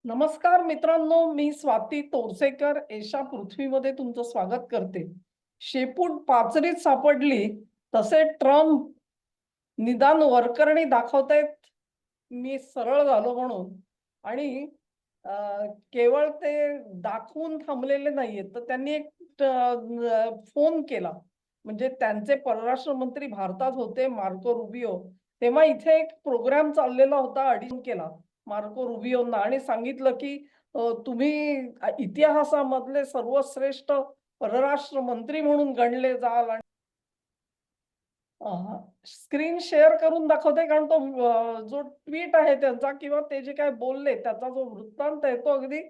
नमस्कार मित्रांनो, मी स्वाती तोरसेकर एशा पृथ्वीमध्ये तुमचं स्वागत करते. शेपूट पाचरीत सापडली तसे ट्रम्प निदान वरकरणी दाखवतायत मी सरळ झालो म्हणून. आणि केवळ ते दाखवून थांबलेले नाहीयेत, तर त्यांनी एक फोन केला. म्हणजे त्यांचे परराष्ट्र मंत्री भारतात होते मार्को रुबियो. तेव्हा इथे एक प्रोग्राम चाललेला होता, केला मार्को रुबियोंना आणि सांगितलं की तुम्ही इतिहासामधले सर्वश्रेष्ठ परराष्ट्र मंत्री म्हणून गणले जाल. आणि स्क्रीन शेअर करून दाखवते, कारण तो जो ट्वीट आहे त्यांचा किंवा ते जे काय बोलले त्याचा जो वृत्तांत आहे तो अगदी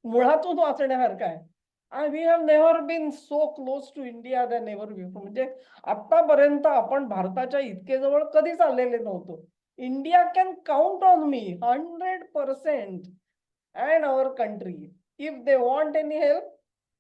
मुळातून वाचण्यासारखा आहे. We have never been so close to India than ever before. म्हणजे आतापर्यंत आपण भारताच्या इतके जवळ कधीच आलेले नव्हतो. India can count on me 100% and our country. If they want any help,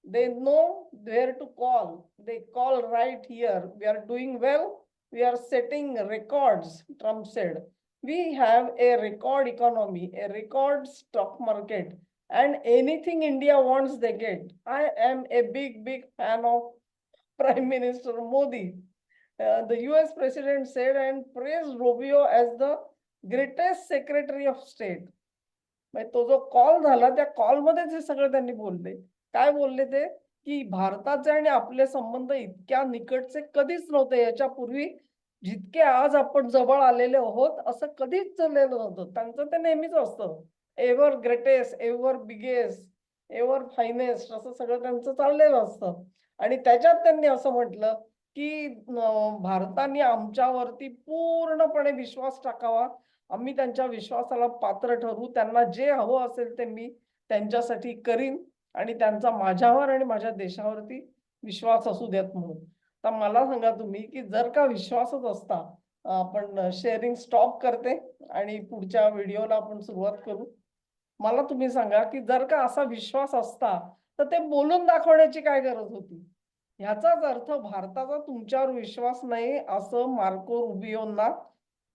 they know where to call. They call right here. We are doing well. We are setting records, Trump said. We have a record economy, a record stock market, and anything India wants, they get. I am a big fan of Prime Minister Modi. The US president said and praised Rubio as the greatest Secretary of State. म्हणजे तो जो call झाला त्या कॉलमध्येच हे सगळं त्यांनी बोलले. काय बोलले ते, की भारताचे आणि आपले संबंध इतक्या निकटचे कधीच नव्हते. याच्यापूर्वी जितके आज आपण जवळ आलेले आहोत असं कधीच झालेलं नव्हतं. त्यांचं ते नेहमीच असतं. Ever greatest, ever biggest, ever finest असं सगळं त्यांचं चाललेलं असतं. आणि त्याच्यात त्यांनी असं म्हटलं, की भारताने आमच्यावरती पूर्णपणे विश्वास टाकावा. आम्ही त्यांच्या विश्वासाला पात्र ठरू. त्यांना जे हवं असेल ते मी त्यांच्यासाठी करीन आणि त्यांचा माझ्यावर आणि माझ्या देशावरती विश्वास असू द्यात म्हणून. तर मला सांगा तुम्ही, की जर का विश्वासच असता, आपण शेअरिंग स्टॉप करते आणि पुढच्या व्हिडिओला आपण सुरुवात करू. मला तुम्ही सांगा, की जर का असा विश्वास असता, तर ते बोलून दाखवण्याची काय गरज होती? ह्याचाच अर्थ भारताचा तुमच्यावर विश्वास नाही असं मार्को रुबियोंना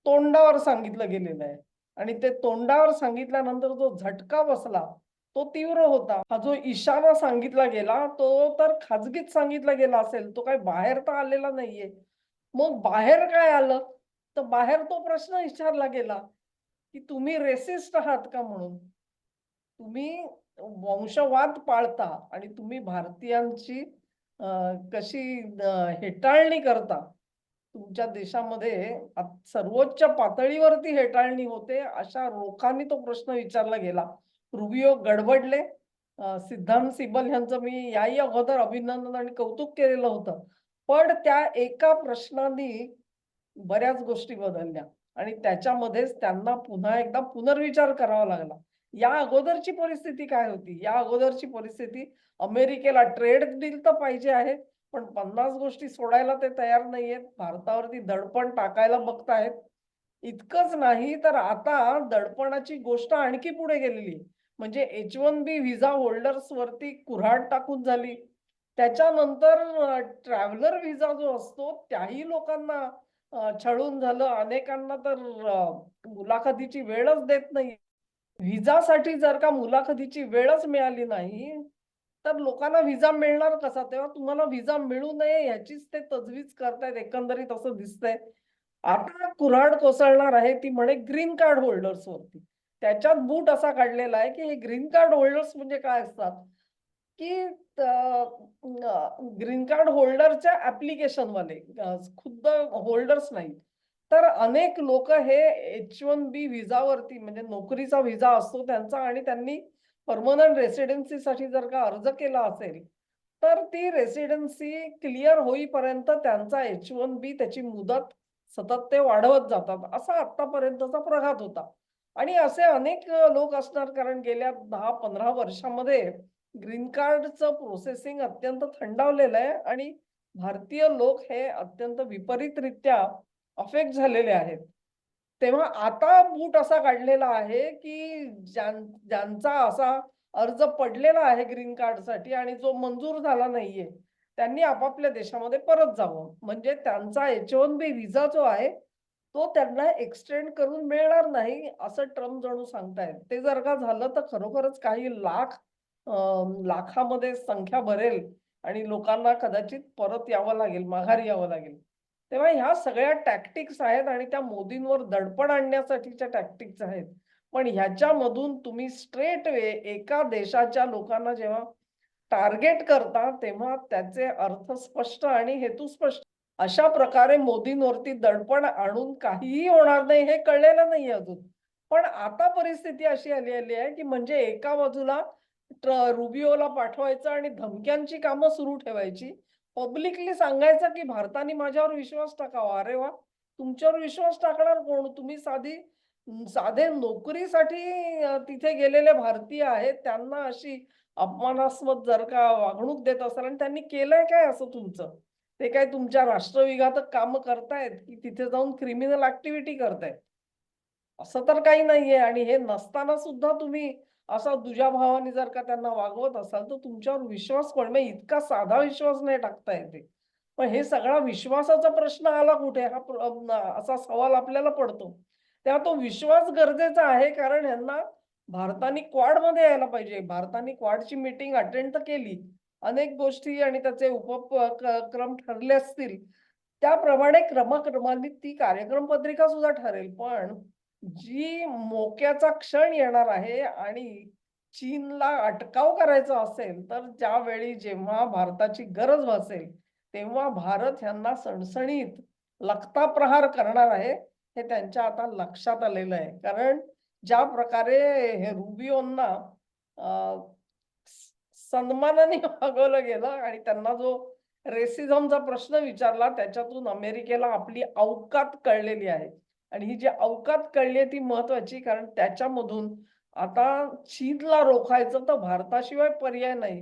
तोंडावर सांगितलं गेलेलं आहे. आणि ते तोंडावर सांगितल्यानंतर जो झटका बसला तो तीव्र होता. हा जो इशारा सांगितला गेला तो तर खाजगीत सांगितला गेला असेल, तो काही बाहेर तर आलेला नाहीये. मग बाहेर काय आलं? तर बाहेर तो प्रश्न विचारला गेला, की तुम्ही रेसिस्ट आहात का म्हणून? तुम्ही वंशवाद पाळता आणि तुम्ही भारतीयांची कशी हेटाळणी करता. तुमच्या देशामध्ये सर्वोच्च पातळीवरती हेटाळणी होते, अशा रोखांनी तो प्रश्न विचारला गेला. रुबियो गडबडले. सिद्धांत सिबल यांचं मी याही अगोदर अभिनंदन आणि कौतुक केलेलं होतं. पण त्या एका प्रश्नाने बऱ्याच गोष्टी बदलल्या आणि त्याच्यामध्येच त्यांना पुन्हा एकदा पुनर्विचार करावा लागला. या अगोदरची परिस्थिती काय होती? या अगोदरची परिस्थिती, अमेरिकेला ट्रेड डील तर पाहिजे आहे, पण 50 गोष्टी सोडायला ते तयार नाहीयेत. भारतावरती दडपण टाकायला बघतायत. इतकंच नाही तर आता दडपणाची गोष्ट आणखी पुढे गेलेली. म्हणजे H1B व्हिसा होल्डर्स वरती कुऱ्हाड टाकून झाली. त्याच्यानंतर ट्रॅव्हलर व्हिसा जो असतो त्याही लोकांना छळून झालं. अनेकांना तर मुलाखतीची वेळच देत नाही. व्हिसासाठी जर का मुलाखतीची वेळच मिळाली नाही, तर लोकांना व्हिसा मिळणार कसा? तेव्हा तुम्हाला व्हिसा मिळू नये याचीच ते तजवीज करतायत, एकंदरीत असं दिसतंय. आता कुऱ्हाड कोसळणार आहे ती म्हणे ग्रीन कार्ड होल्डर्स वरती. त्याच्यात बूट असा काढलेला आहे, की हे ग्रीन कार्ड होल्डर्स म्हणजे काय असतात? की ग्रीन कार्ड होल्डरच्या ॲप्लिकेशनवाले, खुद्द होल्डर्स नाही. तर अनेक लोक हे H1B व्हिसावरती, म्हणजे नोकरीचा व्हिसा असतो त्यांचा, आणि त्यांनी परमनंट रेसिडेन्सीसाठी जर का अर्ज केला असेल, तर ती रेसिडेन्सी क्लिअर होईपर्यंत त्यांचा H1B त्याची मुदत सतत ते वाढवत जातात. असा आतापर्यंतचा प्रघात होता. आणि असे अनेक लोक असणार, कारण गेल्या 10-15 वर्षामध्ये ग्रीन कार्डचं प्रोसेसिंग अत्यंत थंडावलेलं आहे आणि भारतीय लोक हे अत्यंत विपरीतरित्या अफेक्ट झालेले आहेत. तेव्हा आता बूट असा काढलेला आहे, की ज्यांचा असा अर्ज पडलेला आहे ग्रीन कार्डसाठी आणि जो मंजूर झाला नाहीये, त्यांनी आपापल्या देशामध्ये परत जावं. म्हणजे त्यांचा H1B व्हिसा जो आहे तो त्यांना एक्सटेंड करून मिळणार नाही असं ट्रम्प जणू सांगतायत. ते जर का झालं तर खरोखरच काही लाखामध्ये संख्या भरेल आणि लोकांना कदाचित परत यावं लागेल, माघारी यावं लागेल. तेव्हा ह्या सगळ्या टॅक्टिक्स आहेत आणि त्या मोदींवर दडपण आणण्यासाठीच्या टॅक्टिक्स आहेत. पण ह्याच्यामधून तुम्ही स्ट्रेट वे एका देशाच्या लोकांना जेव्हा टार्गेट करता, तेव्हा त्याचे अर्थ स्पष्ट आणि हेतू स्पष्ट. अशा प्रकारे मोदींवरती दडपण आणून काहीही होणार नाही हे कळलेलं नाही अजून. पण आता परिस्थिती अशी आली आहे, की म्हणजे एका बाजूला रुबियोला पाठवायचं आणि धमक्यांची कामं सुरू ठेवायची. पब्लिकली सांगायचं, की भारताने माझ्यावर विश्वास टाकावा. अरे वाह! तुमच्यावर विश्वास टाकणार कोण? तुम्ही साधे नोकरीसाठी तिथे गेलेले भारतीय आहेत. त्यांना अशी अपमानास्पद जर का वागणूक देत असाल आणि त्यांनी केलंय काय असं तुमचं? ते काय तुमच्या राष्ट्रविघातक कामं करतायत, की तिथे जाऊन क्रिमिनल ॲक्टिव्हिटी करतायत? असं तर काही नाहीये आणि हे नसताना सुद्धा तुम्ही असा दुजाभावाने जर का त्यांना वागवत असाल, तर तुमच्यावर विश्वास कोण म्हणजे इतका साधा विश्वास नाही टाकता येत आहे. पण हे सगळा विश्वासाचा प्रश्न आला कुठे? असा सवाल आपल्याला पडतो. तेव्हा तो विश्वास गरजेचा आहे कारण ह्यांना भारताने क्वाडमध्ये यायला पाहिजे. भारताने क्वाडची मीटिंग अटेंड तर केली. अनेक गोष्टी आणि त्याचे क्रम ठरले असतील. त्याप्रमाणे क्रमाक्रमाने ती कार्यक्रम पत्रिका सुद्धा ठरेल. पण जी मोक्याचा क्षण येणार आहे आणि चीनला अटकाव करायचा असेल, तर ज्यावेळी जेव्हा भारताची गरज भासेल, तेव्हा भारत ह्यांना सणसणीत लखता प्रहार करणार आहे, हे त्यांच्या आता लक्षात आलेलं आहे. कारण ज्या प्रकारे हे रुबियोंना अ, सन्मानाने वागवलं गेलं आणि त्यांना जो रेसिझमचा प्रश्न विचारला, त्याच्यातून अमेरिकेला आपली औकात कळलेली आहे. आणि ही जी औकात कळली आहे ती महत्वाची कारण त्याच्यामधून आता चीनला रोखायचं तर भारताशिवाय पर्याय नाही.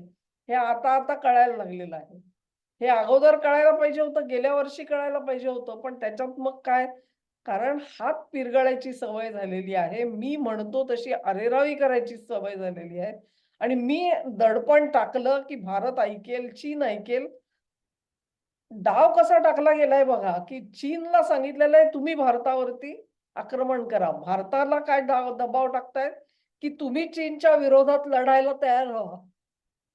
हे आता कळायला लागलेलं आहे. हे अगोदर कळायला पाहिजे होतं, गेल्या वर्षी कळायला पाहिजे होतं. पण त्याच्यात मग काय, कारण हात पिरगळायची सवय झालेली आहे. मी म्हणतो तशी अरेरावी करायची सवय झालेली आहे. आणि मी दडपण टाकलं, की भारत ऐकेल, चीन ऐकेल. डाव कसा टाकला गेलाय बघा, की चीनला सांगितलेलं आहे तुम्ही भारतावरती आक्रमण करा. भारताला काय दबाव टाकतायत, की तुम्ही चीनच्या विरोधात लढायला तयार व्हा.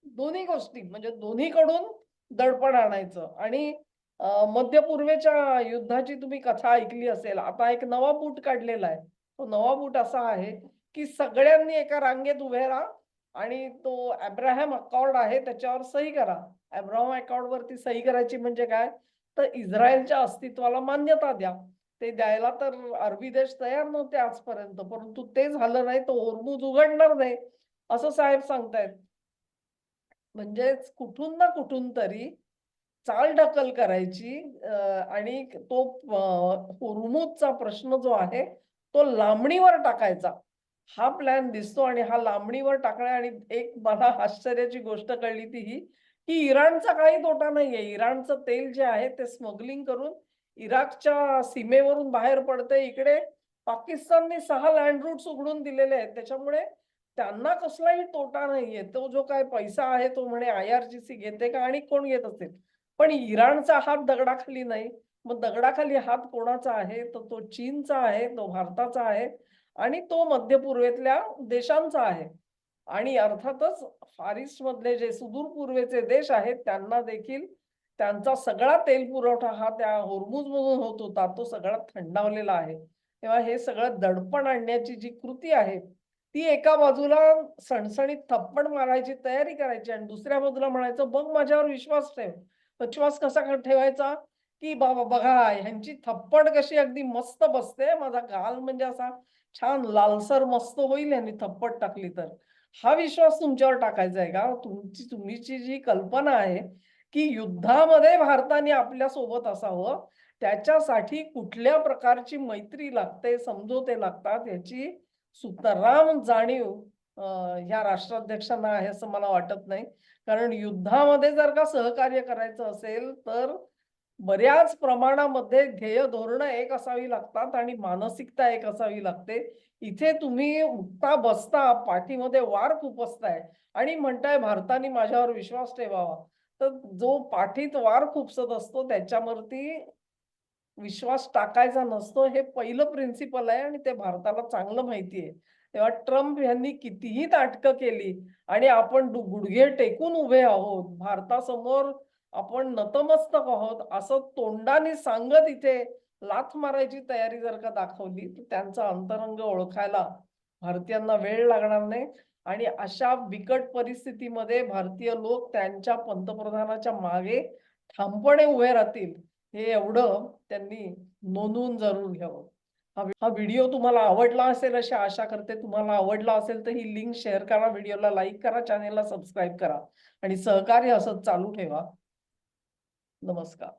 दोन्ही गोष्टी म्हणजे दोन्हीकडून दडपण आणायचं आणि मध्य पूर्वेच्या युद्धाची तुम्ही कथा ऐकली असेल. आता एक नवा बूट काढलेला आहे. तो नवा बूट असा आहे, की सगळ्यांनी एका रांगेत उभे राहा आणि तो अब्राहम अकॉर्ड आहे त्याच्यावर सही करा. अब्राहम अकॉर्ड वरती सही करायची म्हणजे काय? तर इस्रायलच्या अस्तित्वाला मान्यता द्या. ते द्यायला तर अरबी देश तयार नव्हते आजपर्यंत. परंतु ते झालं नाही तर होर्मुझ उघडणार नाही, असं साहेब सांगतायत. म्हणजेच कुठून ना कुठून तरी चालढकल करायची आणि तो हुर्मुझचा प्रश्न जो आहे, तो लांबणीवर टाकायचा. हा प्लॅन दिसतो आणि हा लांबणीवर टाकणे आणि एक मला आश्चर्याची गोष्ट कळली ती ही, की इराणचा काही तोटा नाहीये. इराणचं तेल जे आहे ते स्मगलिंग करून इराकच्या सीमेवरून बाहेर पडतंय. इकडे पाकिस्तानने 6 लँड रूट्स उघडून दिलेले आहेत. त्याच्यामुळे त्यांना कसलाही तोटा नाहीये. तो जो काही पैसा आहे तो म्हणे IRGC घेते का आणि कोण घेत असेल. पण इराणचा हात दगडाखाली नाही. मग दगडाखाली हात कोणाचा आहे? तर तो चीनचा आहे, तो भारताचा आहे आणि तो मध्य पूर्वेतल्या देशांचा आहे. आणि अर्थातच फार ईस्टमधले जे सुदूर पूर्वेचे देश आहेत त्यांना देखील त्यांचा सगळा तेल पुरवठा हा त्या होर्मुझमधून होत होता. तो सगळा थंडावलेला आहे. तेव्हा हे सगळं दडपण आणण्याची जी कृती आहे, ती एका बाजूला सणसणीत थप्पड मारायची तयारी करायची आणि दुसऱ्या बाजूला म्हणायचं, "बघ माझ्यावर विश्वास ठेव." विश्वास कसा ठेवायचा, की बाबा बघा ह्यांची थप्पड कशी अगदी मस्त बसते. माझा गाल म्हणजे असा छान लालसर मस्त होईल ह्यांनी थप्पड टाकली तर. हा विश्वास तुमच्यावर टाकायचा आहे का? तुमची जी कल्पना आहे, की युद्धामध्ये भारताने आपल्या सोबत असावं, त्याच्यासाठी कुठल्या प्रकारची मैत्री लागते, समझोते लागतात याची सुतराम जाणीव ह्या राष्ट्राध्यक्षांना आहे असं मला वाटत नाही. कारण युद्धामध्ये जर का सहकार्य करायचं असेल, तर बऱ्याच प्रमाणामध्ये ध्येय धोरणं एक असावी लागतात आणि मानसिकता एक असावी लागते. इथे तुम्ही उठता बसता पाठीमध्ये वार खुपसताय आणि म्हणताय भारताने माझ्यावर विश्वास ठेवावा. तर जो पाठीत वार खुपसत असतो त्याच्यावरती विश्वास टाकायचा नसतो हे पहिलं प्रिन्सिपल आहे आणि ते भारताला चांगलं माहिती आहे. तेव्हा ट्रम्प यांनी कितीही नाटकं केली आणि आपण गुडघे टेकून उभे आहोत, भारतासमोर आपण नतमस्तक आहोत, असं तोंडाने सांगत इथे लाथ मारायची तयारी जर का दाखवली, तर त्यांचा अंतरंग ओळखायला भारतीयांना वेळ लागणार नाही आणि अशा बिकट परिस्थितीमध्ये भारतीय लोक त्यांच्या पंतप्रधानाच्या मागे ठामपणे उभे राहतील, हे एवढं त्यांनी नोंदवून जरूर घ्यावं. हा व्हिडिओ तुम्हाला आवडला असेल अशी आशा करते. तुम्हाला आवडला असेल तर ही लिंक शेअर करा, व्हिडिओला लाईक करा, चॅनेलला सबस्क्राईब करा आणि सहकार्य असंच चालू ठेवा. नमस्कार.